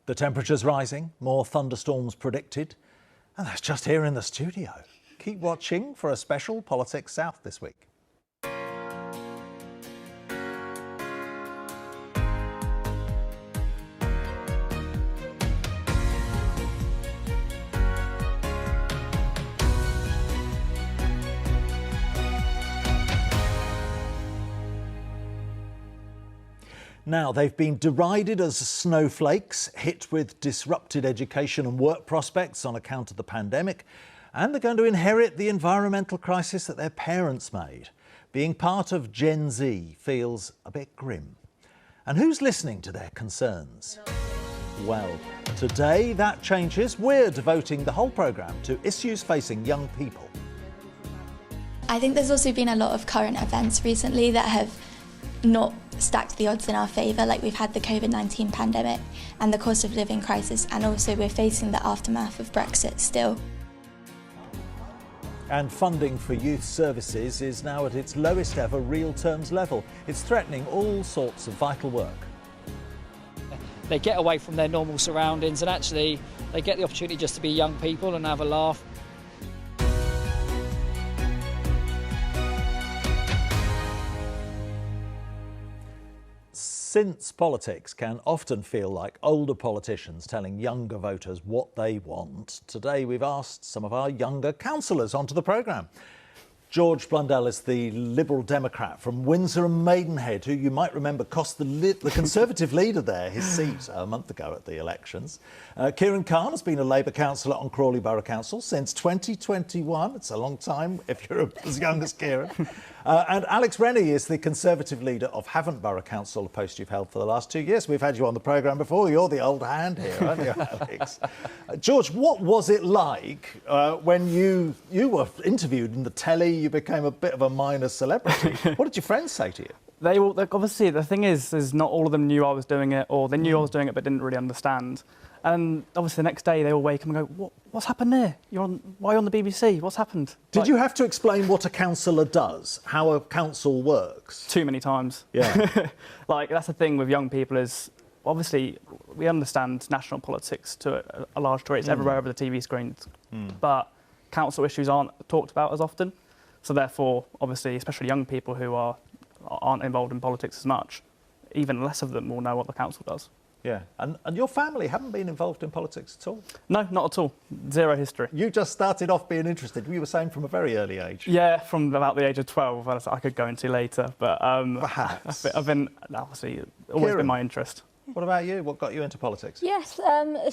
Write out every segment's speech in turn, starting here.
The temperature's rising, more thunderstorms predicted, and that's just here in the studio. Keep watching for a special Politics South this week. Now, they've been derided as snowflakes, hit with disrupted education and work prospects on account of the pandemic, and they're going to inherit the environmental crisis that their parents made. Being part of Gen Z feels a bit grim. And who's listening to their concerns? Well, today that changes. We're devoting the whole programme to issues facing young people. I think there's also been a lot of current events recently that have not stacked the odds in our favour, like we've had the COVID-19 pandemic and the cost of living crisis, and also we're facing the aftermath of Brexit still. And funding for youth services is now at its lowest ever real terms level. It's threatening all sorts of vital work. They get away from their normal surroundings and actually they get the opportunity just to be young people and have a laugh. Since politics can often feel like older politicians telling younger voters what they want, today we've asked some of our younger councillors onto the programme. George Blundell is the Liberal Democrat from Windsor and Maidenhead, who you might remember cost the Conservative leader there his seat a month ago at the elections. Kiran has been a Labour councillor on Crawley Borough Council since 2021. It's a long time if you're as young as Kiran. And Alex Rennie is the Conservative leader of Havant Borough Council, a post you've held for the last 2 years. We've had you on the programme before. You're the old hand here, aren't you, Alex? George, what was it like when you were interviewed in the telly? You became a bit of a minor celebrity. What did your friends say to you? They obviously, the thing is not all of them knew I was doing it, or they knew I was doing it but didn't really understand. And obviously the next day they all wake up and go, what's happened there? Why are you on the BBC? What's happened? Did you have to explain what a councillor does, how a council works? Too many times. Yeah. That's the thing with young people is, obviously, we understand national politics to a large degree. It's everywhere over the TV screens. But council issues aren't talked about as often. So therefore, obviously, especially young people who aren't involved in politics as much, even less of them will know what the council does. Yeah, and your family haven't been involved in politics at all? No, not at all. Zero history. You just started off being interested, you were saying, from a very early age. Yeah, from about the age of 12, as I could go into later. But perhaps. I've been, obviously, always Kiran, been my interest. What about you? What got you into politics? Yes,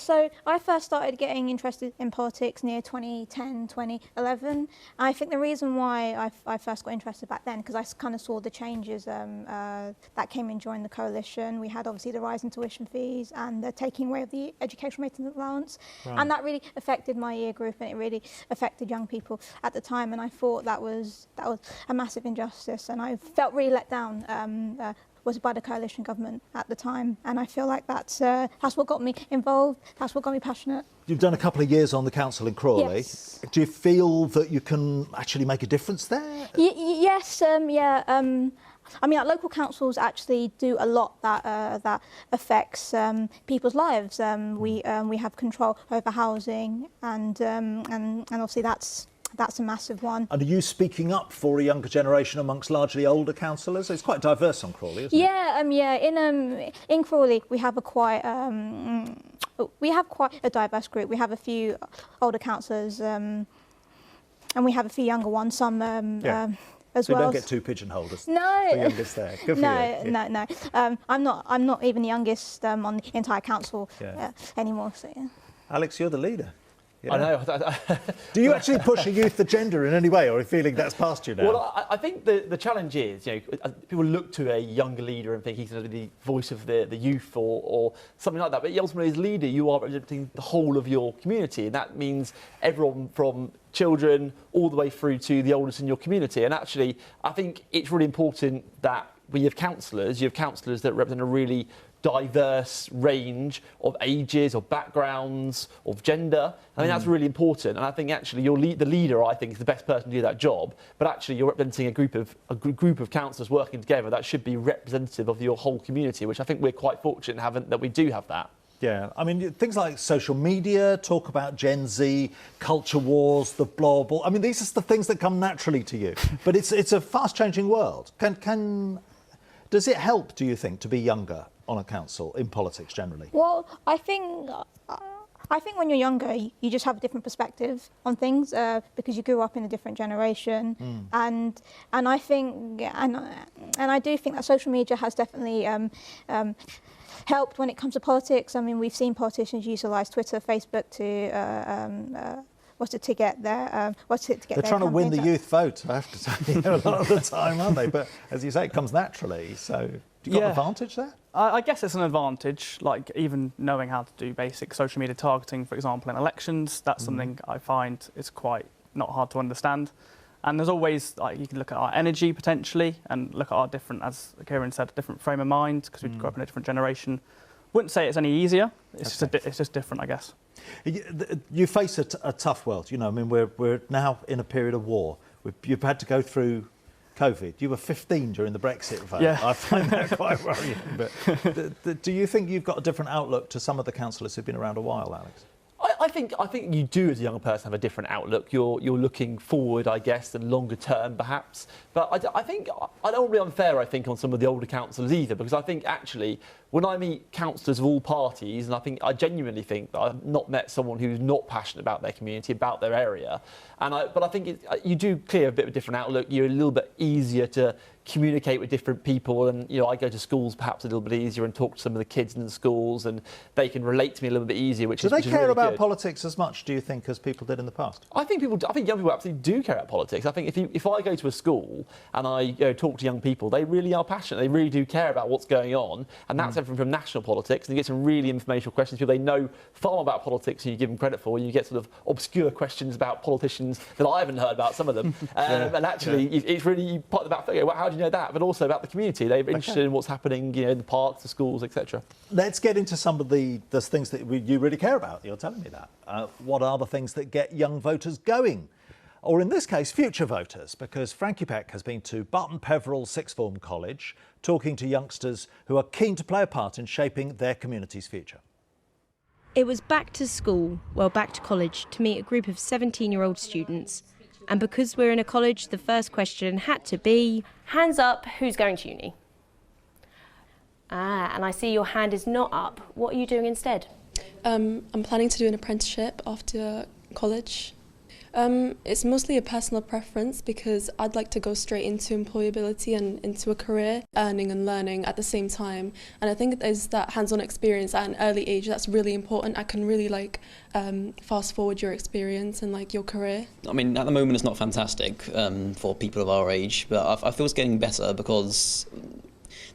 so I first started getting interested in politics near 2010, 2011. I think the reason why I first got interested back then, because I kind of saw the changes that came in during the coalition. We had obviously the rise in tuition fees and the taking away of the educational maintenance allowance. Right. And that really affected my year group, and it really affected young people at the time. And I thought that was a massive injustice, and I felt really let down. Was by the coalition government at the time, and I feel like that's what got me involved, that's what got me passionate. You've done a couple of years on the council in Crawley. Yes. Do you feel that you can actually make a difference there? Yes, yeah. I mean, like, local councils actually do a lot that affects people's lives. We have control over housing, and obviously that's a massive one. And are you speaking up for a younger generation amongst largely older councillors? It's quite diverse on Crawley, isn't it? Yeah. In Crawley we have quite a diverse group. We have a few older councillors, and we have a few younger ones. Some as so well. Don't get too pigeonholed. No. The youngest there. Good for you. No. I'm not even the youngest on the entire council anymore. So, yeah. Alex, you're the leader. Yeah. I know. Do you actually push a youth agenda in any way, or are you feeling that's past you now? Well, I think the challenge is, people look to a younger leader and think he's going to be the voice of the youth or something like that. But ultimately, as leader, you are representing the whole of your community, and that means everyone from children all the way through to the oldest in your community. And actually, I think it's really important that when you have councillors that represent a really diverse range of ages, of backgrounds, of gender. I mean, that's really important. And I think actually the leader, I think, is the best person to do that job. But actually, you're representing a group of councillors working together that should be representative of your whole community, which I think we're quite fortunate that we do have that. Yeah, I mean, things like social media, talk about Gen Z, culture wars, the blob. I mean, these are the things that come naturally to you. But it's a fast-changing world. Does it help, do you think, to be younger on a council in politics generally? Well, I think when you're younger, you just have a different perspective on things because you grew up in a different generation, and I think and I do think that social media has definitely helped when it comes to politics. I mean, we've seen politicians utilise Twitter, Facebook to get their They're trying to win the youth vote, I have to say, a lot of the time, aren't they? But as you say, it comes naturally. So, do you got an advantage there? I guess it's an advantage, like even knowing how to do basic social media targeting, for example, in elections. That's something I find is quite not hard to understand. And there's always, like, you can look at our energy potentially and look at our different, as Kiran said, different frame of mind because we grew up in a different generation. Wouldn't say it's any easier. It's just different, I guess. You face a tough world. You know, I mean, we're now in a period of war. You've had to go through COVID. You were 15 during the Brexit vote. Yeah. I find that quite worrying. But do you think you've got a different outlook to some of the councillors who've been around a while, Alex? I think you do, as a young person, have a different outlook. You're looking forward, I guess, and longer term, perhaps. But I think I don't want to be unfair, I think, on some of the older councillors either, because I think actually when I meet councillors of all parties, and I genuinely think that I've not met someone who's not passionate about their community, about their area. But I think you do clear a bit of a different outlook. You're a little bit easier to communicate with different people, and I go to schools perhaps a little bit easier and talk to some of the kids in the schools, and they can relate to me a little bit easier. Do they care about politics as much, do you think, as people did in the past? I think young people absolutely do care about politics. I think if I go to a school and I talk to young people, they really are passionate. They really do care about what's going on, and that's everything from national politics. And you get some really informational questions. People they know far more about politics than you give them credit for. You get sort of obscure questions about politicians that I haven't heard about. Some of them, and actually, it's really you put the back. How do you know that? But also about the community. They're interested in what's happening, in the parks, the schools, etc. Let's get into some of the things that you really care about. You're telling me that. What are the things that get young voters going? Or in this case, future voters, because Frankie Peck has been to Barton Peveril Sixth Form College, talking to youngsters who are keen to play a part in shaping their community's future. It was back to college, to meet a group of 17-year-old students. And because we're in a college, the first question had to be... Hands up, who's going to uni? And I see your hand is not up. What are you doing instead? I'm planning to do an apprenticeship after college. It's mostly a personal preference because I'd like to go straight into employability and into a career, earning and learning at the same time. And I think there's that hands-on experience at an early age that's really important. I can really fast forward your experience and your career. I mean, at the moment it's not fantastic for people of our age, but I feel it's getting better because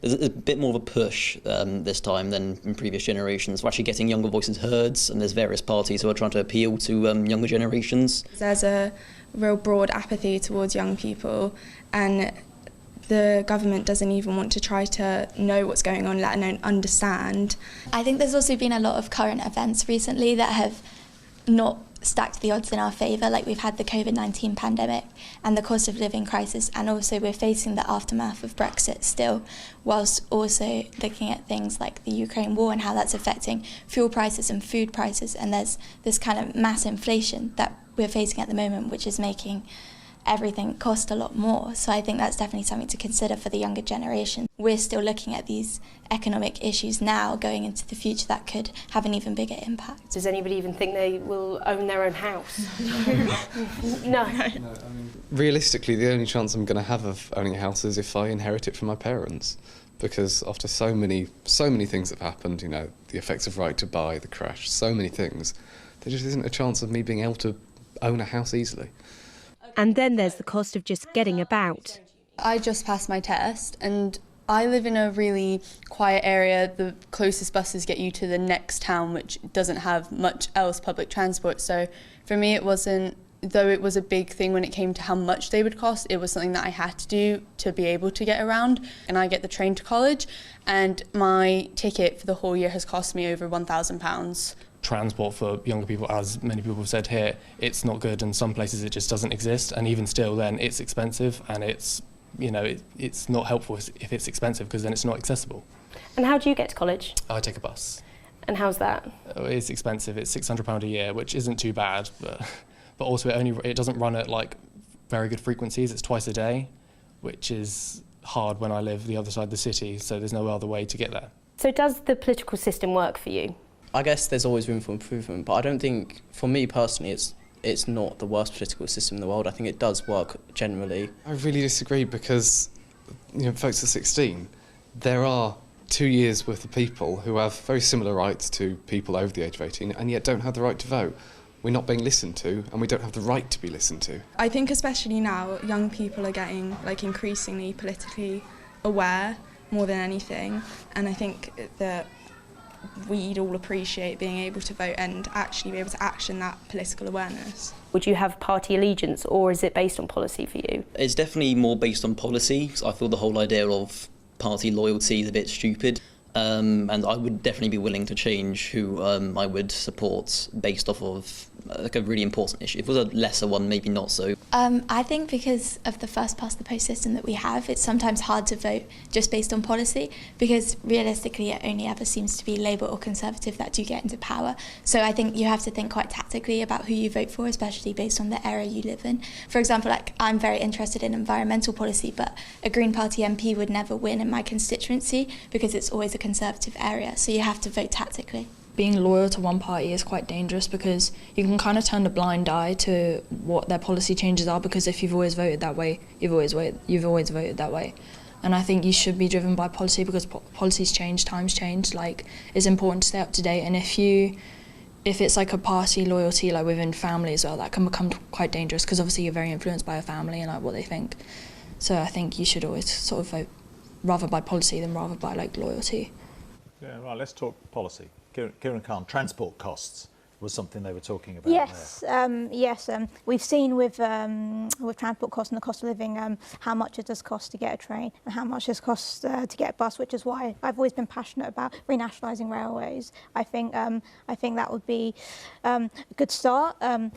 there's a bit more of a push this time than in previous generations. We're actually getting younger voices heard, and there's various parties who are trying to appeal to younger generations. There's a real broad apathy towards young people, and the government doesn't even want to try to know what's going on, let alone understand. I think there's also been a lot of current events recently that have not stacked the odds in our favour, like we've had the COVID-19 pandemic and the cost of living crisis, and also we're facing the aftermath of Brexit still, whilst also looking at things like the Ukraine war and how that's affecting fuel prices and food prices, and there's this kind of mass inflation that we're facing at the moment, which is making everything cost a lot more. So I think that's definitely something to consider for the younger generation. We're still looking at these economic issues now going into the future that could have an even bigger impact. Does anybody even think they will own their own house? No. Realistically, the only chance I'm going to have of owning a house is if I inherit it from my parents. Because after so many things have happened, the effects of right to buy, the crash, so many things, there just isn't a chance of me being able to own a house easily. And then there's the cost of just getting about. I just passed my test and I live in a really quiet area. The closest buses get you to the next town, which doesn't have much else public transport. So for me, it wasn't, though it was a big thing when it came to how much they would cost, it was something that I had to do to be able to get around. And I get the train to college, and my ticket for the whole year has cost me over £1,000. Transport for younger people, as many people have said here, it's not good, and some places it just doesn't exist, and even still then it's expensive, and it's it's not helpful if it's expensive because then it's not accessible. And how do you get to college? I take a bus. And how's that? It's expensive. It's £600 a year, which isn't too bad, but also it doesn't run at like very good frequencies. It's twice a day, which is hard when I live the other side of the city, so there's no other way to get there. So does the political system work for you? I guess there's always room for improvement, but I don't think, for me personally, it's not the worst political system in the world. I think it does work generally. I really disagree because, folks are 16. There are 2 years worth of people who have very similar rights to people over the age of 18 and yet don't have the right to vote. We're not being listened to and we don't have the right to be listened to. I think especially now, young people are getting increasingly politically aware more than anything, and I think that we'd all appreciate being able to vote and actually be able to action that political awareness. Would you have party allegiance, or is it based on policy for you? It's definitely more based on policy. I feel the whole idea of party loyalty is a bit stupid. And I would definitely be willing to change who I would support based off of a really important issue. If it was a lesser one, maybe not so. I think because of the first past the post system that we have, it's sometimes hard to vote just based on policy, because realistically it only ever seems to be Labour or Conservative that do get into power. So I think you have to think quite tactically about who you vote for, especially based on the area you live in. For example, I'm very interested in environmental policy, but a Green Party MP would never win in my constituency because it's always a Conservative area, so you have to vote tactically. Being loyal to one party is quite dangerous because you can kind of turn a blind eye to what their policy changes are, because if you've always voted that way, you've always voted that way. And I think you should be driven by policy because policies change, times change. It's important to stay up to date, and if it's a party loyalty within family as well, that can become quite dangerous because obviously you're very influenced by your family and what they think. So I think you should always sort of vote rather by policy than rather by loyalty. Yeah, right, let's talk policy. Kiran Khan, transport costs was something they were talking about. Yes, yes. We've seen with transport costs and the cost of living how much it does cost to get a train and how much it costs to get a bus, which is why I've always been passionate about renationalising railways. I think that would be a good start. They're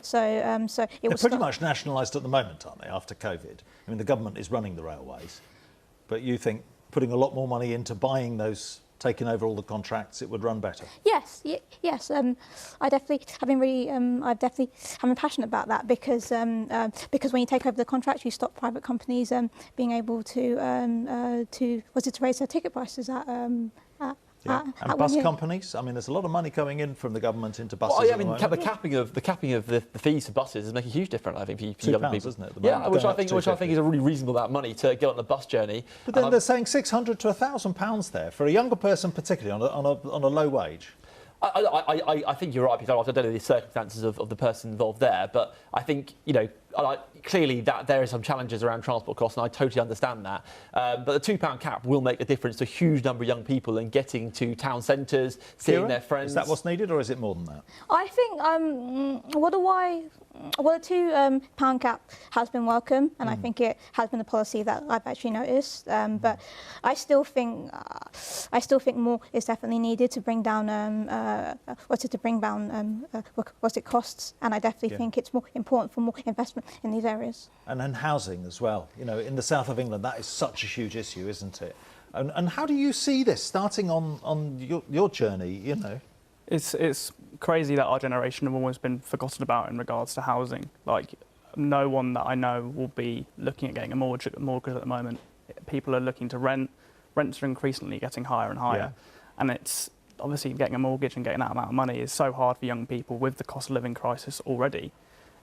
pretty much nationalised at the moment, aren't they? After COVID, I mean, the government is running the railways, but you think putting a lot more money into buying those, taking over all the contracts, it would run better? Yes, yes. I've definitely been passionate about that because when you take over the contracts, you stop private companies being able to raise their ticket prices at and bus companies. I mean, there's a lot of money coming in from the government into buses. Well, the capping of the fees for buses is making a huge difference. I think for young people, isn't it? Yeah, which I think is a really reasonable amount of money to get on the bus journey. But then they're saying £600 to £1,000 there for a younger person, particularly on a low wage. I think you're right, because I don't know the circumstances of the person involved there, but I think, clearly that there are some challenges around transport costs, and I totally understand that. But the £2 cap will make a difference to a huge number of young people in getting to town centres, seeing their friends. Is that what's needed, or is it more than that? I think the £2 cap has been welcome, and I think it has been a policy that I've actually noticed. But I still think more is definitely needed to bring down costs, and I definitely think it's more important for more investment in these areas. And then housing as well. In the south of England, that is such a huge issue, isn't it? And how do you see this starting on your journey? It's crazy that our generation have almost been forgotten about in regards to housing. No one that I know will be looking at getting a mortgage at the moment. People are looking to rent. Rents are increasingly getting higher and higher. And it's obviously getting a mortgage and getting that amount of money is so hard for young people with the cost of living crisis already.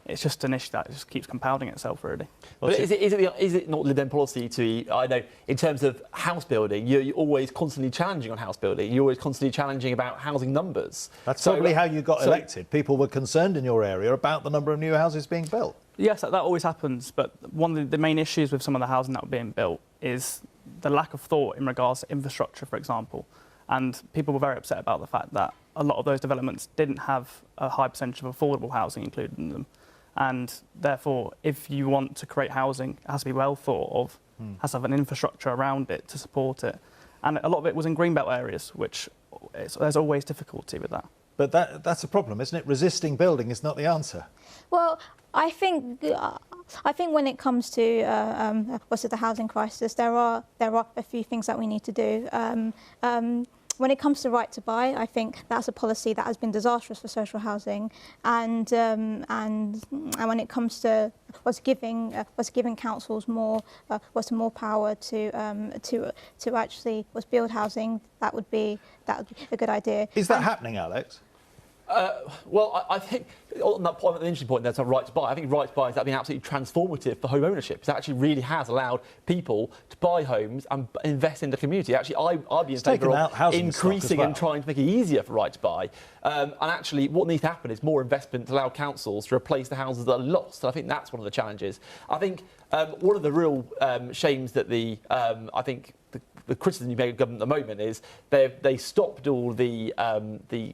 It's just an issue that just keeps compounding itself, really. But is it not Lib Dem policy to, I know, in terms of house building, you're always constantly challenging on house building. You're always constantly challenging about housing numbers. That's probably how you got elected. People were concerned in your area about the number of new houses being built. Yes, that always happens. But one of the main issues with some of the housing that were being built is the lack of thought in regards to infrastructure, for example. And people were very upset about the fact that a lot of those developments didn't have a high percentage of affordable housing included in them. And therefore, if you want to create housing, it has to be well thought of, has to have an infrastructure around it to support it. And a lot of it was in greenbelt areas, which there's always difficulty with that. But that's a problem, isn't it? Resisting building is not the answer. Well, I think when it comes to the housing crisis, there are a few things that we need to do. when it comes to right to buy, I think that's a policy that has been disastrous for social housing, and when it comes to was giving councils more power to actually build housing, that would be a good idea. Is that happening, Alex? Well, I think on that point, an interesting point there, so right to buy. I think right to buy has been absolutely transformative for home ownership. It actually really has allowed people to buy homes and invest in the community. Actually, I'd be in favour of increasing and trying to make it easier for right to buy. And actually, what needs to happen is more investment to allow councils to replace the houses that are lost. And I think that's one of the challenges. I think one of the real shames that the criticism you make of government at the moment is they stopped all the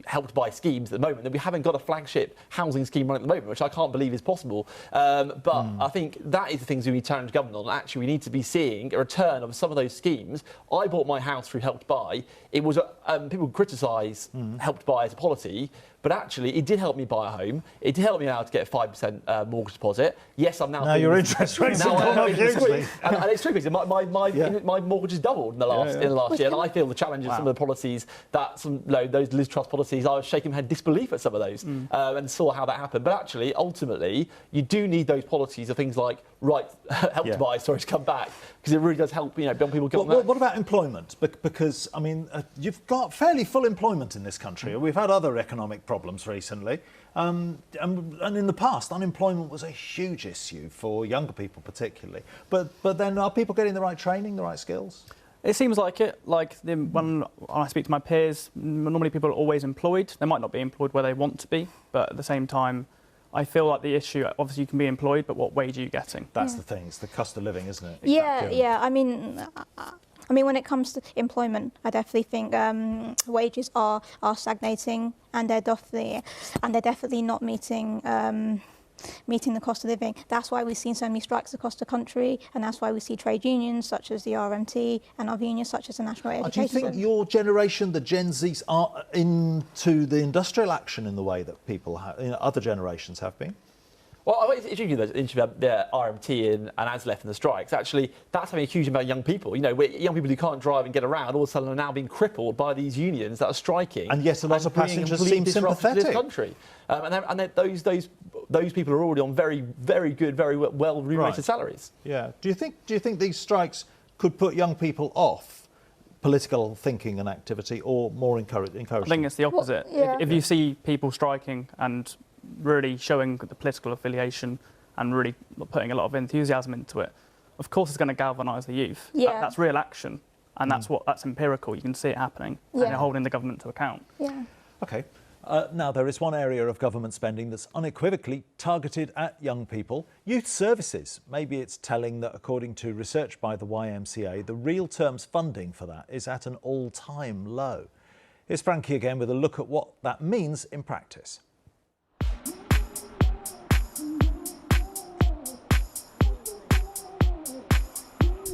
Help to Buy schemes at the moment, and we haven't got a flagship housing scheme running at the moment, which I can't believe is possible. I think that is the things we need to challenge government on. Actually, we need to be seeing a return of some of those schemes. I bought my house through Help to Buy. It was people criticise Help to Buy as a policy, but actually it did help me buy a home. It did help me out to get a 5% mortgage deposit. Yes, I'm now. Now your interest rates have gone up hugely. And it's true because my mortgage has doubled in the last year, and I feel the challenge of some of the policies that those Liz Truss policies, I was shaking my head disbelief at some of those and saw how that happened. But actually, ultimately, you do need those policies of things like Help to Buy, to come back, because it really does help young people get on that. What about employment? Because I mean, you've got fairly full employment in this country. We've had other economic problems recently, and in the past, unemployment was a huge issue for younger people, particularly. But then, are people getting the right training, the right skills? It seems like it. When I speak to my peers, normally people are always employed. They might not be employed where they want to be, but at the same time, I feel like the issue, obviously you can be employed, but what wage are you getting? That's the thing, it's the cost of living, isn't it? Yeah. I mean, when it comes to employment, I definitely think wages are stagnating, and they're definitely not meeting the cost of living. That's why we've seen so many strikes across the country, and that's why we see trade unions such as the RMT and other unions such as the National Education. Do you think your generation, the Gen Zs, are into the industrial action in the way that other generations have been? Well, it's interesting about the RMT and ASLEF and the strikes. Actually, that's having a huge amount of young people. Young people who can't drive and get around all of a sudden are now being crippled by these unions that are striking. And yet a lot of passengers seem sympathetic. To this country. Those people are already on very, very good, very well remunerated salaries. Yeah. Do you think these strikes could put young people off political thinking and activity, or more encouraging? I think it's the opposite. If you see people striking and really showing the political affiliation and really putting a lot of enthusiasm into it, of course it's going to galvanise the youth. That's real action, and that's empirical. You can see it happening, and you're holding the government to account. OK. Now, there is one area of government spending that's unequivocally targeted at young people: youth services. Maybe it's telling that, according to research by the YMCA, the real terms funding for that is at an all-time low. Here's Frankie again with a look at what that means in practice.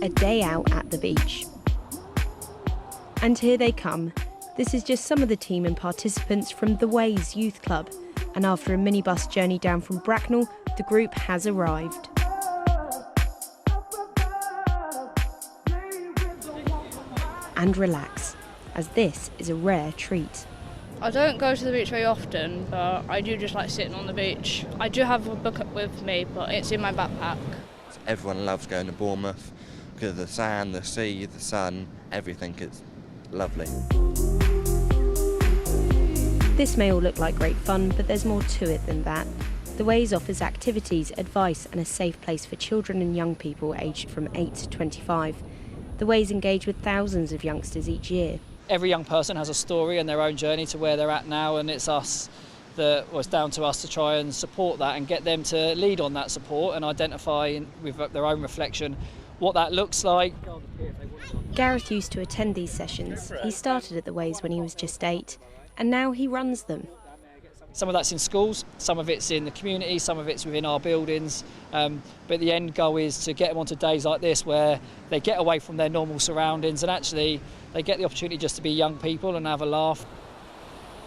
A day out at the beach. And here they come. This is just some of the team and participants from the Ways Youth Club. And after a minibus journey down from Bracknell, the group has arrived. And relax, as this is a rare treat. I don't go to the beach very often, but I do just like sitting on the beach. I do have a book with me, but it's in my backpack. Everyone loves going to Bournemouth because of the sand, the sea, the sun, everything. It's lovely. This may all look like great fun, but there's more to it than that. The Ways offers activities, advice and a safe place for children and young people aged from 8 to 25. The Ways engage with thousands of youngsters each year. Every young person has a story and their own journey to where they're at now, and it's down to us to try and support that and get them to lead on that support and identify with their own reflection what that looks like. Gareth used to attend these sessions. He started at the Ways when he was just 8, and now he runs them. Some of that's in schools, some of it's in the community, some of it's within our buildings, but the end goal is to get them onto days like this where they get away from their normal surroundings and actually they get the opportunity just to be young people and have a laugh.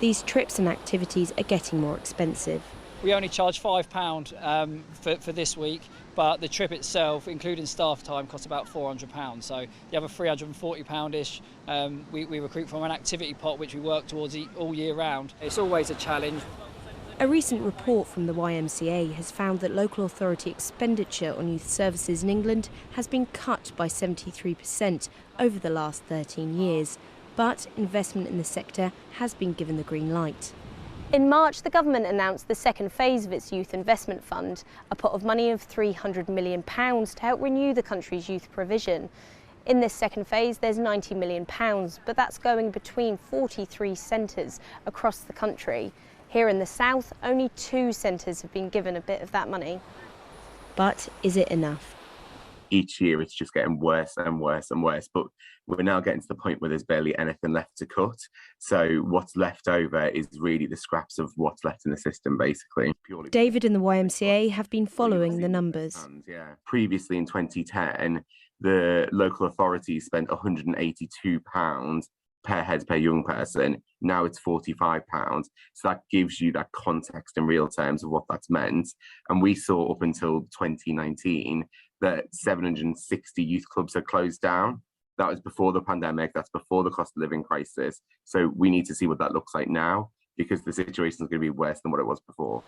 These trips and activities are getting more expensive. We only charge £5 for this week, but the trip itself, including staff time, costs about £400. So the other £340-ish we recruit from an activity pot which we work towards all year round. It's always a challenge. A recent report from the YMCA has found that local authority expenditure on youth services in England has been cut by 73% over the last 13 years, but investment in the sector has been given the green light. In March, the government announced the second phase of its Youth Investment Fund, a pot of money of £300 million to help renew the country's youth provision. In this second phase, there's £90 million, but that's going between 43 centres across the country. Here in the south, only 2 centres have been given a bit of that money. But is it enough? Each year it's just getting worse and worse and worse, but we're now getting to the point where there's barely anything left to cut. So what's left over is really the scraps of what's left in the system, basically. David and the YMCA have been following the numbers. Previously in 2010, the local authorities spent £182 per head per young person. Now it's £45. So that gives you that context in real terms of what that's meant. And we saw up until 2019 that 760 youth clubs had closed down. That was before the pandemic, that's before the cost of living crisis. So we need to see what that looks like now, because the situation is going to be worse than what it was before.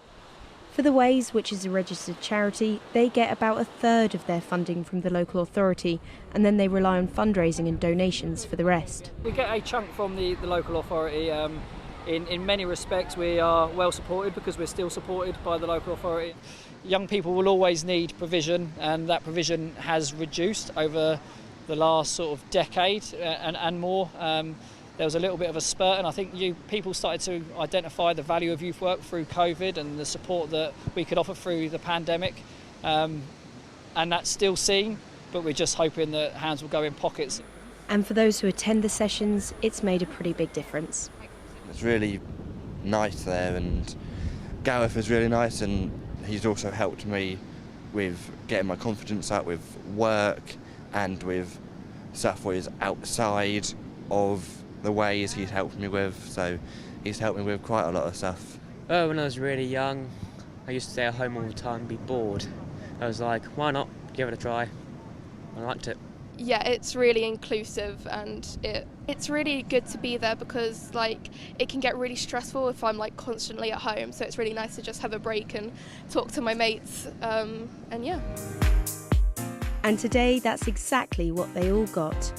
For the Ways, which is a registered charity, they get about 1/3 of their funding from the local authority, and then they rely on fundraising and donations for the rest. We get a chunk from the local authority. In many respects, we are well supported because we're still supported by the local authority. Young people will always need provision, and that provision has reduced over the last sort of decade and more. There was a little bit of a spurt, and I think people started to identify the value of youth work through COVID and the support that we could offer through the pandemic. And that's still seen, but we're just hoping that hands will go in pockets. And for those who attend the sessions, it's made a pretty big difference. It's really nice there, and Gareth is really nice, and he's also helped me with getting my confidence up with work and with stuff which is outside of the Ways he's helped me with, so he's helped me with quite a lot of stuff. Oh, when I was really young, I used to stay at home all the time and be bored. I was like, why not give it a try? I liked it. Yeah, it's really inclusive, and it's really good to be there because it can get really stressful if I'm constantly at home, so it's really nice to just have a break and talk to my mates, and yeah. And today that's exactly what they all got.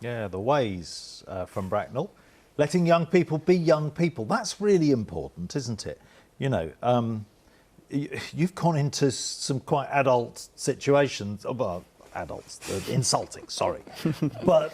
Yeah, the Ways from Bracknell. Letting young people be young people. That's really important, isn't it? You know, you've gone into some quite adult situations. Well, adults, insulting, sorry. But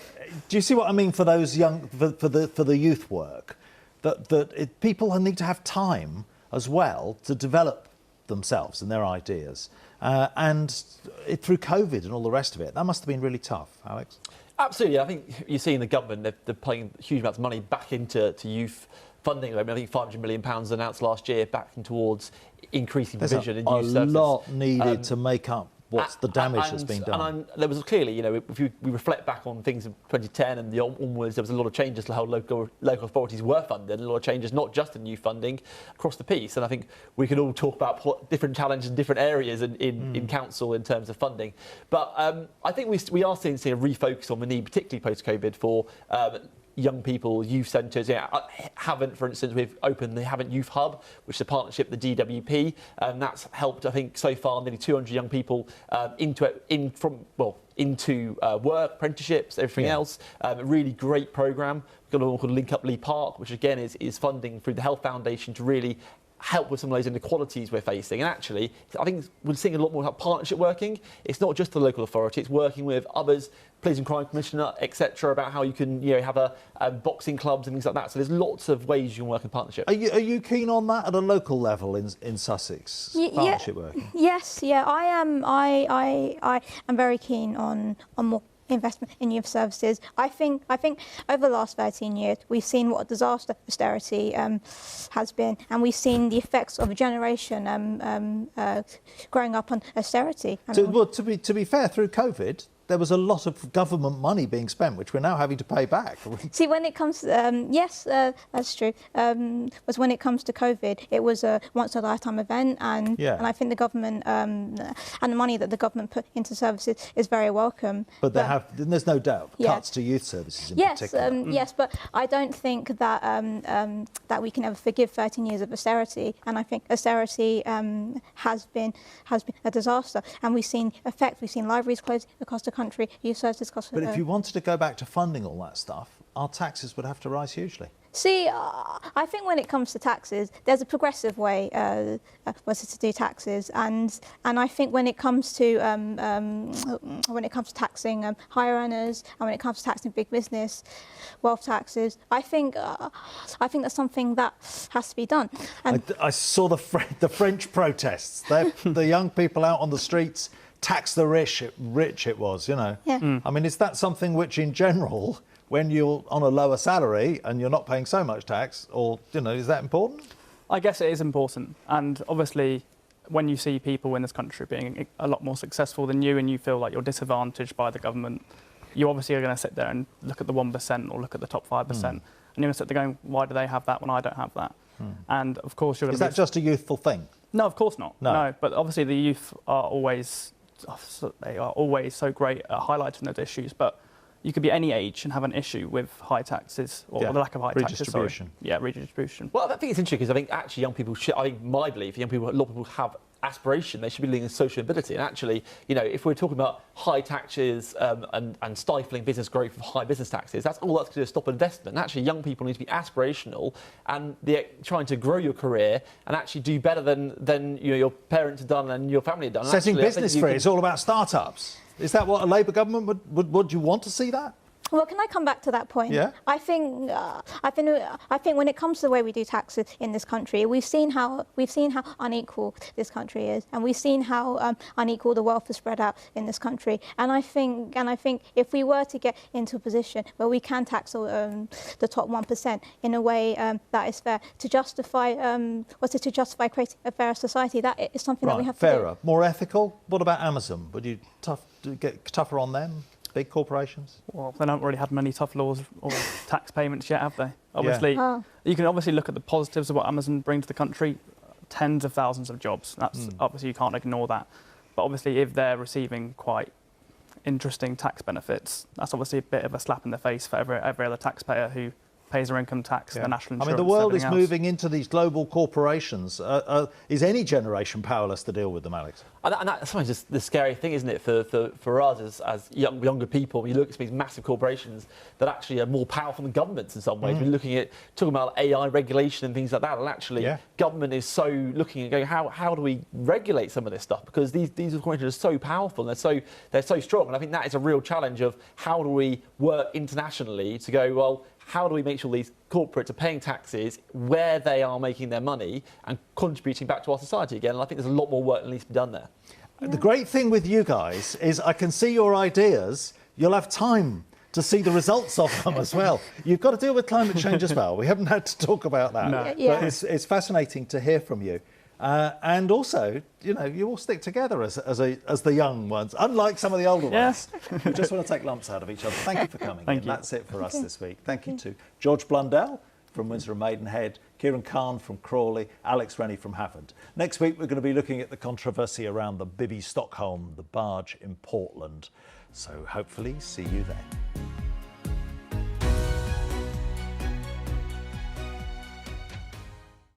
do you see what I mean for those young, for the youth work? That people need to have time as well to develop themselves and their ideas. Through COVID and all the rest of it, that must have been really tough, Alex. Absolutely. I think you're seeing the government, they're putting huge amounts of money back into youth funding. I think £500 million announced last year back towards increasing provision in youth services. A lot needed to make up what's the damage that's been done. And there was clearly, if we reflect back on things in 2010 and the onwards, there was a lot of changes to how local authorities were funded, a lot of changes not just in youth funding, across the piece. And I think we can all talk about different challenges in different areas in council in terms of funding. But I think we are seeing a refocus on the need, particularly post-COVID, for young people, youth centres. Havant, for instance, we've opened the Havant Youth Hub, which is a partnership with the DWP, and that's helped, I think, so far nearly 200 young people into work, apprenticeships, everything else. A really great programme. We've got a one called Link Up Lee Park, which again is funding through the Health Foundation to really help with some of those inequalities we're facing. And actually, I think we're seeing a lot more about partnership working. It's not just the local authority, it's working with others, Police and Crime Commissioner, etc., about how you can have boxing clubs and things like that. So there's lots of ways you can work in partnership. Are you keen on that at a local level in Sussex, partnership working? Yes, yeah, I am. I am very keen on more investment in youth services. I think over the last 13 years we've seen what a disaster austerity has been, and we've seen the effects of a generation growing up on austerity. To be fair, through COVID, there was a lot of government money being spent, which we're now having to pay back. See, when it comes to, yes, that's true. Was when it comes to COVID, it was a once-in-a-lifetime event, and I think the government and the money that the government put into services is very welcome. But there's no doubt cuts to youth services in particular. Yes, but I don't think that that we can ever forgive 13 years of austerity, and I think austerity has been a disaster, and we've seen effects. We've seen libraries closed across the country, youth services cost. But if you wanted to go back to funding all that stuff, our taxes would have to rise hugely. See, I think when it comes to taxes, there's a progressive way to do taxes, and I think when it comes to taxing higher earners, and when it comes to taxing big business, wealth taxes, I think that's something that has to be done. And I saw the French protests. The young people out on the streets. Tax the rich it was, you know. Yeah. I mean, is that something which in general, when you're on a lower salary and you're not paying so much tax, or, you know, is that important? I guess it is important. And obviously, when you see people in this country being a lot more successful than you and you feel like you're disadvantaged by the government, you obviously are going to sit there and look at the 1% or look at the top 5%. And you're going to sit there going, why do they have that when I don't have that? And of course you're going to... Is that just a youthful thing? No, of course not. No. But obviously the youth are always so great at highlighting those issues, but you could be any age and have an issue with high taxes or the lack of high taxes. Redistribution. Yeah, redistribution. Well, I think it's interesting because I think actually young people should, I think my belief, a lot of people have aspiration, they should be living in social mobility. And actually, you know, if we're talking about high taxes and stifling business growth with high business taxes, that's all that's going to stop investment. And actually, young people need to be aspirational and they're trying to grow your career and actually do better than you know, your parents have done and your family have done. Setting business free, it's all about startups. Is that what a Labour government would you want to see that? Well, can I come back to that point? Yeah. I think when it comes to the way we do taxes in this country, we've seen how unequal this country is, and we've seen how unequal the wealth is spread out in this country. And I think if we were to get into a position where we can tax the top 1% in a way that is fair to justify creating a fairer society, that is something that we have to do. Fairer, more ethical. What about Amazon? Would you get tougher on them? Big corporations? Well, they haven't really had many tough laws or tax payments yet, have they? Obviously, you can obviously look at the positives of what Amazon bring to the country, tens of thousands of jobs. That's obviously, you can't ignore that. But obviously, if they're receiving quite interesting tax benefits, that's obviously a bit of a slap in the face for every other taxpayer who pays their income tax, their national insurance. I mean, the world is moving into these global corporations. Is any generation powerless to deal with them, Alex? And that's sometimes just the scary thing, isn't it, for us as younger people? You look at these massive corporations that actually are more powerful than governments in some ways. We're talking about AI regulation and things like that, and actually government is so looking and going, how do we regulate some of this stuff? Because these corporations are so powerful and they're so strong, and I think that is a real challenge of how do we work internationally to go, well, how do we make sure these corporates are paying taxes where they are making their money and contributing back to our society again? And I think there's a lot more work that needs to be done there. The great thing with you guys is I can see your ideas. You'll have time to see the results of them as well. You've got to deal with climate change as well. We haven't had to talk about that. No. But it's fascinating to hear from you. And also, you know, you all stick together as the young ones, unlike some of the older ones who just want to take lumps out of each other. Thank you for coming. Thank you. That's it for us this week. Thank you to George Blundell from Windsor and Maidenhead, Kiran Khan from Crawley, Alex Rennie from Havant. Next week, we're going to be looking at the controversy around the Bibi Stockholm, the barge in Portland. So hopefully see you then.